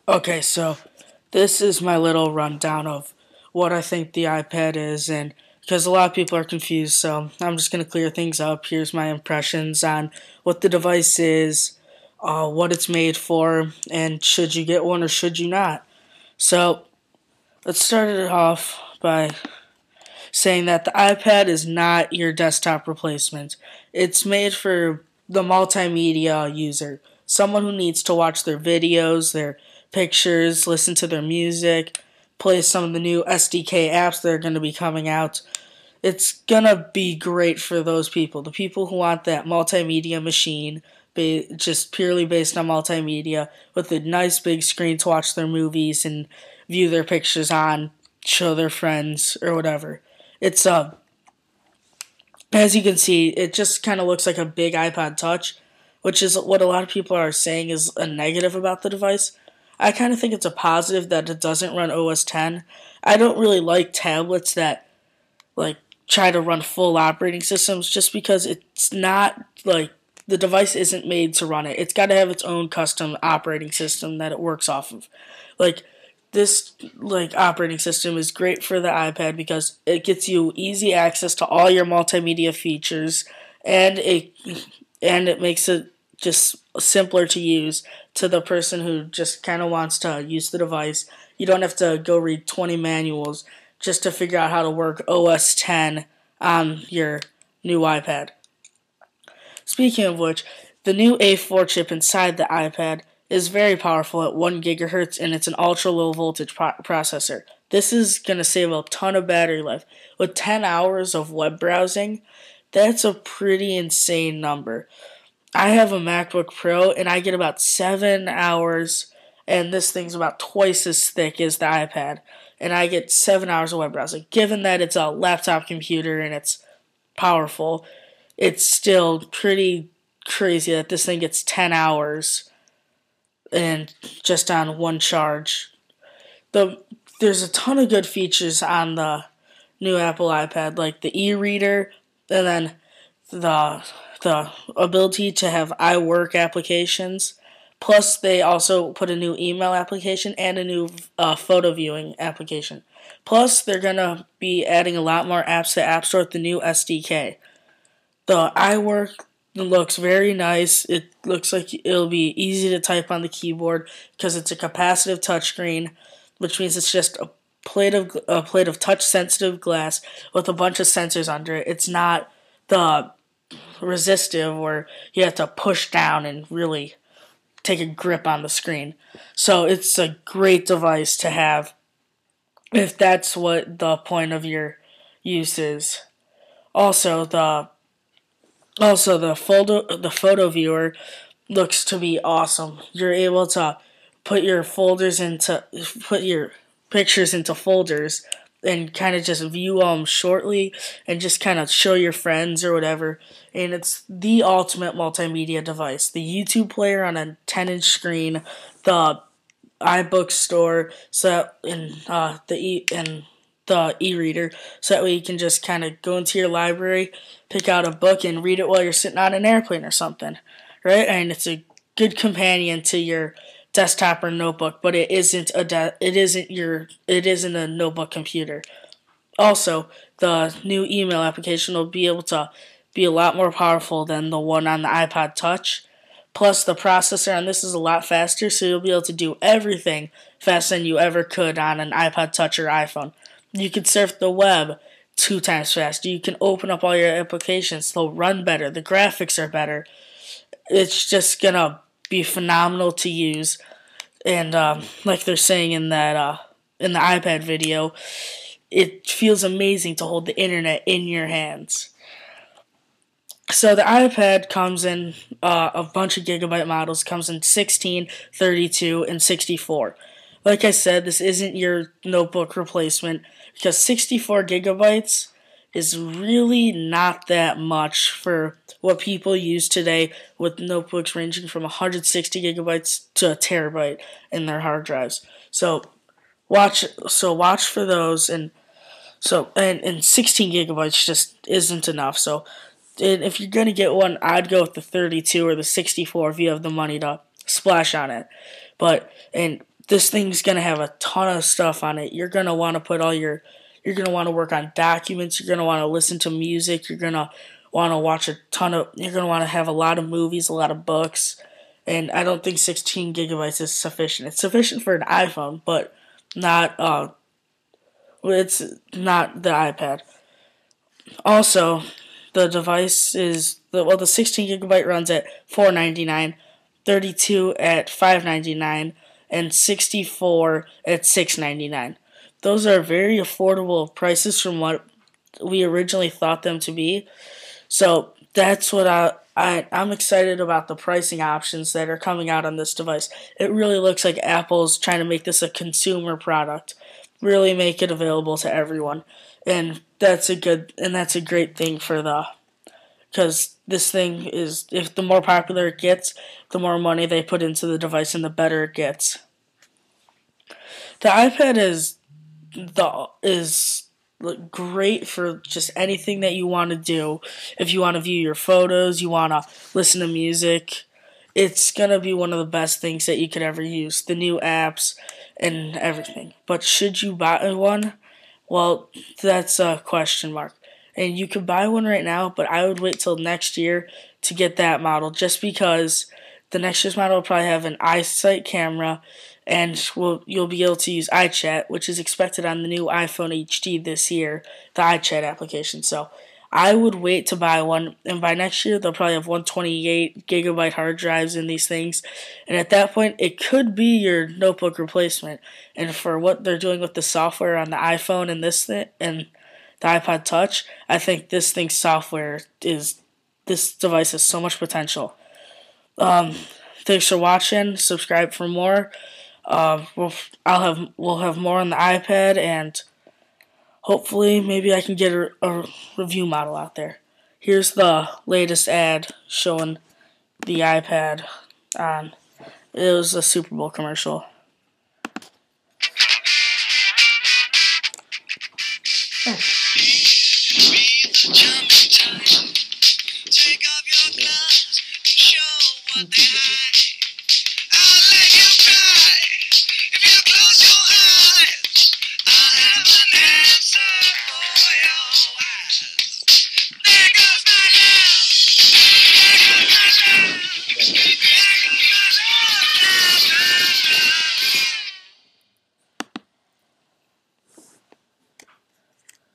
Okay, so this is my little rundown of what I think the iPad is, and because a lot of people are confused, so I'm just going to clear things up. Here's my impressions on what the device is, what it's made for, and should you get one or should you not. So let's start it off by saying that the iPad is not your desktop replacement. It's made for the multimedia user, someone who needs to watch their videos, their pictures, listen to their music, play some of the new SDK apps that are going to be coming out. It's going to be great for those people, the people who want that multimedia machine, just purely based on multimedia, with a nice big screen to watch their movies and view their pictures on, show their friends, or whatever. It's as you can see, it just kind of looks like a big iPod Touch, which is what a lot of people are saying is a negative about the device. I kind of think it's a positive that it doesn't run OS 10. I don't really like tablets that try to run full operating systems just because it's not the device isn't made to run it. It's got to have its own custom operating system that it works off of. Like this operating system is great for the iPad because it gets you easy access to all your multimedia features, and it makes it just simpler to use to the person who just kind of wants to use the device. You don't have to go read 20 manuals just to figure out how to work OS 10 on your new iPad. Speaking of which, the new A4 chip inside the iPad is very powerful at 1 gigahertz, and it's an ultra low voltage processor. This is going to save a ton of battery life. With 10 hours of web browsing, that's a pretty insane number. I have a MacBook Pro, and I get about 7 hours, and this thing's about twice as thick as the iPad, and I get 7 hours of web browsing. Given that it's a laptop computer and it's powerful, it's still pretty crazy that this thing gets 10 hours and just on one charge. There's a ton of good features on the new Apple iPad, like the e-reader, and then the ability to have iWork applications. Plus, they also put a new email application and a new photo viewing application. Plus, they're going to be adding a lot more apps to the App Store with the new SDK. The iWork looks very nice. It looks like it'll be easy to type on the keyboard because it's a capacitive touchscreen, which means it's just a plate of touch-sensitive glass with a bunch of sensors under it. It's not the resistive where you have to push down and really take a grip on the screen. So it's a great device to have if that's what the point of your use is. Also, the photo viewer looks to be awesome. You're able to put your pictures into folders and kind of just view them shortly and just kind of show your friends or whatever. And it's the ultimate multimedia device. The YouTube player on a 10-inch screen, the iBook store, the e-reader, so that way you can just kind of go into your library, pick out a book, and read it while you're sitting on an airplane or something, right? And it's a good companion to your desktop or notebook, but it isn't a notebook computer. Also, the new email application will be able to be a lot more powerful than the one on the iPod Touch. Plus, the processor on this is a lot faster, so you'll be able to do everything faster than you ever could on an iPod Touch or iPhone. You can surf the web 2 times faster. You can open up all your applications. They'll run better. The graphics are better. It's just going to be phenomenal to use. And like they're saying in that in the iPad video, it feels amazing to hold the internet in your hands. So the iPad comes in a bunch of gigabyte models. Comes in 16, 32, and 64. Like I said, this isn't your notebook replacement because 64 gigabytes is really not that much for what people use today, with notebooks ranging from 160 gigabytes to a terabyte in their hard drives. So watch for those, and 16 gigabytes just isn't enough. So if you're gonna get one, I'd go with the 32 or the 64 if you have the money to splash on it. this thing's gonna have a ton of stuff on it. You're gonna want to put all your, you're gonna want to work on documents. You're gonna want to listen to music. You're gonna want to watch a ton of. You're gonna want to have a lot of movies, a lot of books, and I don't think 16 gigabytes is sufficient. It's sufficient for an iPhone, but not. It's not the iPad. Also, the device is the 16 gigabyte runs at $499, 32 at $599, and 64 at $699. Those are very affordable prices from what we originally thought them to be. So that's what I'm excited about the pricing options that are coming out on this device. It really looks like Apple's trying to make this a consumer product, really make it available to everyone, and that's a great thing for because this thing is, if the more popular it gets, the more money they put into the device and the better it gets. The iPad is great for just anything that you want to do. If you want to view your photos, you want to listen to music, it's going to be one of the best things that you could ever use. The new apps and everything. But should you buy one? Well, that's a question mark. And you could buy one right now, but I would wait till next year to get that model, just because the next year's model will probably have an iSight camera, and you'll be able to use iChat, which is expected on the new iPhone HD this year, the iChat application. So I would wait to buy one, and by next year they'll probably have 128 gigabyte hard drives in these things, and at that point it could be your notebook replacement. And for what they're doing with the software on the iPhone and this thing and the iPod Touch, I think this device has so much potential. Thanks for watching. Subscribe for more. We'll have more on the iPad, and hopefully maybe I can get a review model out there. Here's the latest ad showing the iPad on. It was a Super Bowl commercial. Oh.